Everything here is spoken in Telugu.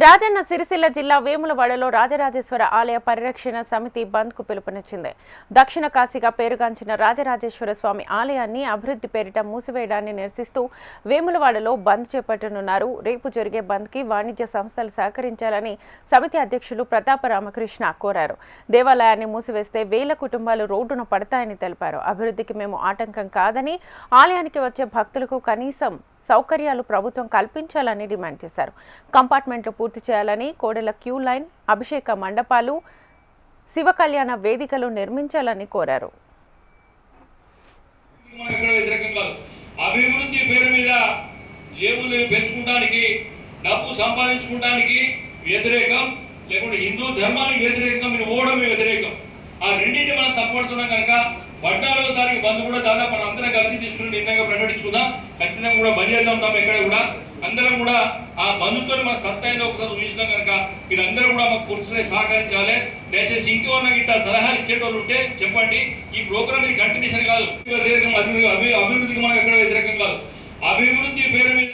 రాజన్న సిరిసిల్ల జిల్లా వేములవాడలో రాజరాజేశ్వర ఆలయ పరిరక్షణ సమితి బంద్కు పిలుపునిచ్చింది. దక్షిణ కాశీగా పేరుగాంచిన రాజరాజేశ్వర స్వామి ఆలయాన్ని అభివృద్ధి పేరిట మూసివేయడాన్ని నిరసిస్తూ వేములవాడలో బంద్ చేపట్టనున్నారు. రేపు జరిగే బంద్కి వాణిజ్య సంస్థలు సహకరించాలని సమితి అధ్యక్షులు ప్రతాప రామకృష్ణ కోరారు. దేవాలయాన్ని మూసివేస్తే వేల కుటుంబాలు రోడ్డున పడతాయని తెలిపారు. అభివృద్ధికి మేము ఆటంకం కాదని, ఆలయానికి వచ్చే భక్తులకు కనీసం సౌకర్యాలు ప్రభుత్వం కల్పించాలని డిమాండ్ చేశారు. కంపార్ట్మెంట్లు పూర్తి చేయాలని, కోడెల క్యూ లైన్, అభిషేక మండపాలు, శివ కళ్యాణ వేదికలు నిర్మించాలని కోరారు. అభివృద్ధి పేరు మీద లేబుల్ పెంచుకోవడానికి, డబ్బు సంపాదించుకోవడానికి వ్యతిరేకం, లేకుంటే హిందూ ధర్మానికి వ్యతిరేకంగా మీరు ఓడమే వ్యతిరేకం. ఆ రెండింటిని మనం తప్పడుతున్నాం కనుక 14వ తారీఖు బంద్ కూడా దాదాపు మనం అందరం కలిసి తీసుకుని నిర్ణయంగా ప్రకటించుకుందాం. ఖచ్చితంగా కూడా బంద్ చేద్దాం ఉంటాం. ఎక్కడ కూడా అందరం కూడా ఆ బంధుతో మన సత్తాయిలో ఒకసారి చూసినాం కనుక మీరందరూ కూడా మాకు పూర్తిగా సహకరించాలి. దయచేసి ఇంకేమన్నా గిట్ట సలహాలు ఇచ్చేటోళ్ళు ఉంటే చెప్పండి. ఈ ప్రోగ్రామ్ కంటిన్యూషన్ కాదు, వ్యతిరేకం అభివృద్ధికి మనం ఎక్కడ వ్యతిరేకం కాదు. అభివృద్ధి పేరు మీద